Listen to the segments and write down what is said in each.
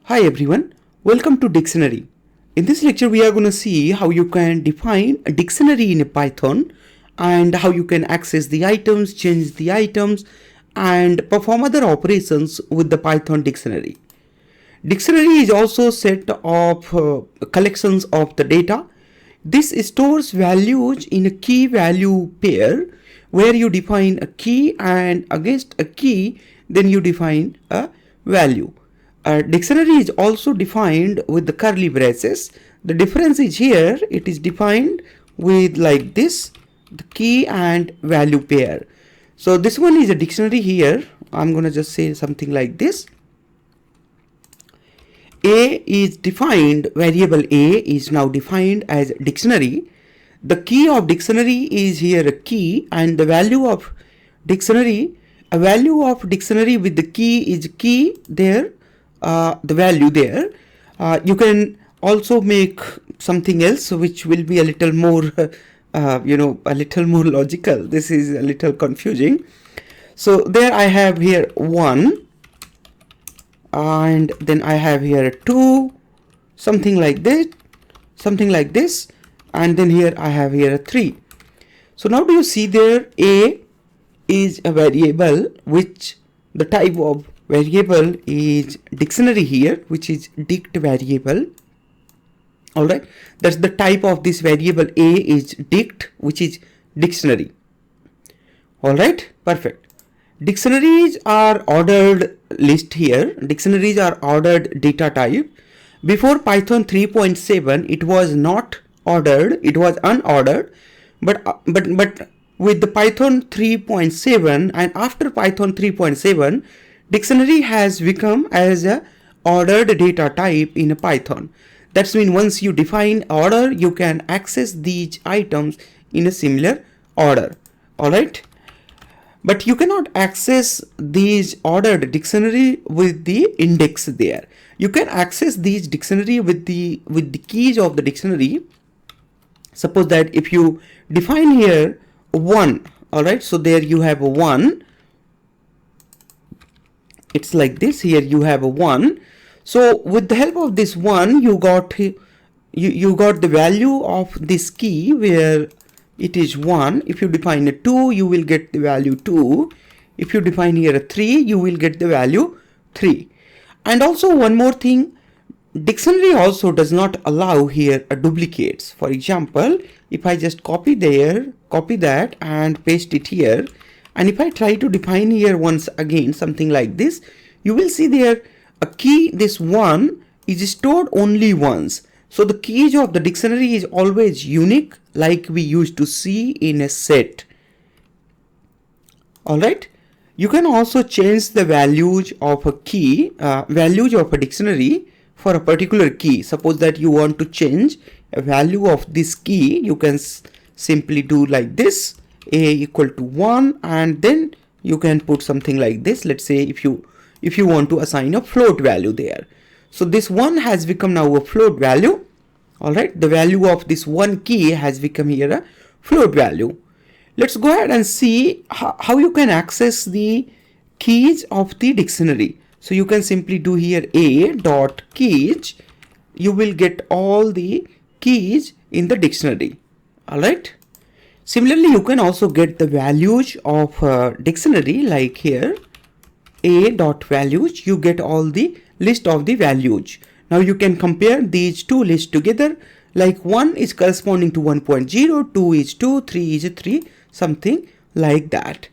Hi everyone, welcome to Dictionary. In this lecture we are going to see how you can define a dictionary in a Python and how you can access the items, change the items and perform other operations with the Python dictionary. Dictionary is also a set of collections of the data. This stores values in a key value pair where you define a key and against a key then you define a value. A dictionary is also defined with the curly braces. The difference is here it is defined with like this, the key and value pair. So this one is a dictionary here. I'm gonna just say something like this. A is defined, variable A is now defined as dictionary. The key of dictionary is here a key and the value of dictionary, a value of dictionary with the key is key there. The value there. You can also make something else which will be a little more a little more logical. This is a little confusing. So there I have here 1 and then I have here 2, something like this, and then here I have here a 3. So now do you see there A is a variable which the type of variable is dictionary here, which is dict variable. Alright, that's the type of this variable. A is dict, which is dictionary. Alright, perfect. Dictionaries are ordered list here. Dictionaries are ordered data type. Before Python 3.7 it was not ordered, it was unordered, but with the Python 3.7 and after Python 3.7 dictionary has become as a ordered data type in a Python. That's mean once you define order, you can access these items in a similar order. Alright, but you cannot access these ordered dictionary with the index there. You can access these dictionary with the keys of the dictionary. Suppose that if you define here 1, alright, so there you have a 1. It's like this. Here you have a 1. So with the help of this 1 you got the value of this key where it is 1. If you define a 2 you will get the value 2. If you define here a 3 you will get the value 3. And also one more thing, dictionary also does not allow here a duplicates. For example, if I just copy that and paste it here, and if I try to define here once again something like this, you will see there a key, this 1 is stored only once. So the keys of the dictionary is always unique like we used to see in a set. Alright, you can also change the values of a key, values of a dictionary for a particular key. Suppose that you want to change a value of this key, you can simply do like this, A equal to 1, and then you can put something like this. Let's say if you want to assign a float value there. So this 1 has become now a float value. Alright, the value of this 1 key has become here a float value. Let's go ahead and see how you can access the keys of the dictionary. So you can simply do here a dot keys. You will get all the keys in the dictionary. Alright. Similarly, you can also get the values of dictionary like here a dot values. You get all the list of the values. Now you can compare these two lists together, like 1 is corresponding to 1.0, 2 is 2, 3 is 3, something like that.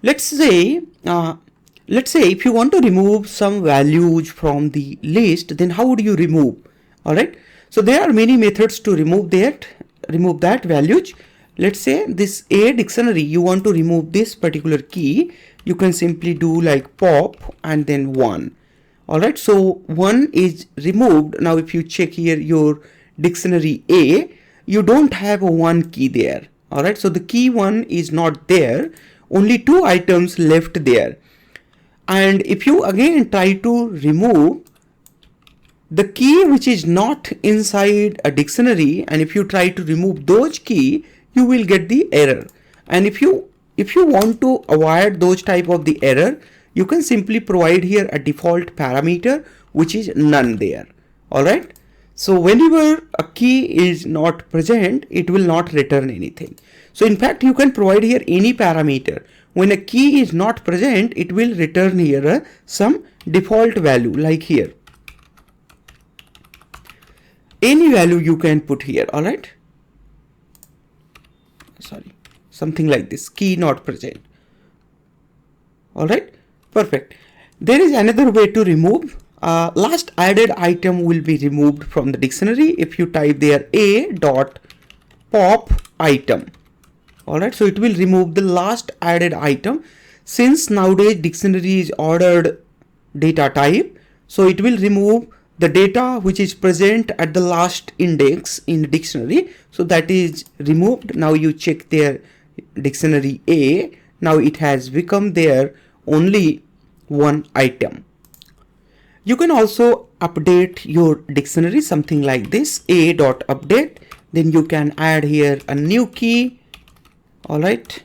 Let's say if you want to remove some values from the list, then how would you remove? Alright, so there are many methods to remove that values. Let's say this A dictionary, you want to remove this particular key, you can simply do like pop and then 1. Alright, so 1 is removed. Now if you check here your dictionary A, you don't have a 1 key there. Alright, so the key 1 is not there, only 2 items left there. And if you again try to remove the key which is not inside a dictionary, and if you try to remove those key, you will get the error. And if you want to avoid those type of the error, you can simply provide here a default parameter which is none there. Alright. So whenever a key is not present, it will not return anything. So in fact, you can provide here any parameter. When a key is not present, it will return here some default value, like here. Any value you can put here. Alright. Sorry, something like this, key not present. Alright, perfect. There is another way to remove. Last added item will be removed from the dictionary if you type there a dot pop item. Alright, so it will remove the last added item. Since nowadays dictionary is ordered data type, so it will remove the data which is present at the last index in the dictionary. So that is removed. Now you check there dictionary A. Now it has become there only one item. You can also update your dictionary something like this, a dot update. Then you can add here a new key. All right,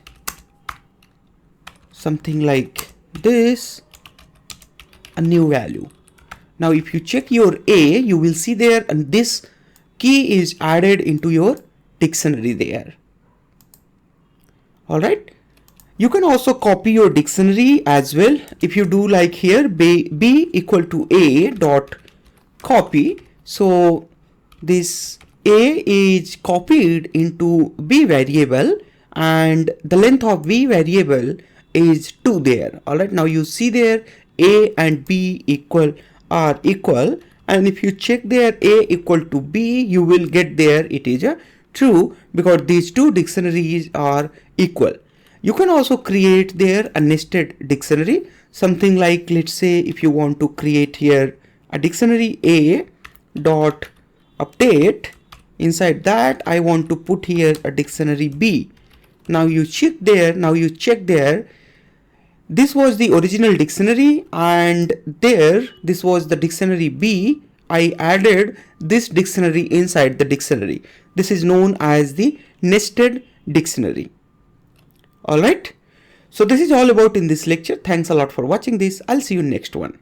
something like this, a new value. Now if you check your A, you will see there and this key is added into your dictionary there. All right. You can also copy your dictionary as well. If you do like here b equal to a dot copy, so this a is copied into b variable and the length of b variable is 2 there. All right, now you see there a and b are equal, and if you check there a equal to b, you will get there it is a true because these two dictionaries are equal. You can also create there a nested dictionary, something like, let's say if you want to create here a dictionary a dot update, inside that I want to put here a dictionary b. Now you check there, this was the original dictionary and there this was the dictionary b. I added this dictionary inside the dictionary. This is known as the nested dictionary. Alright, so this is all about in this lecture. Thanks a lot for watching this. I'll see you next one.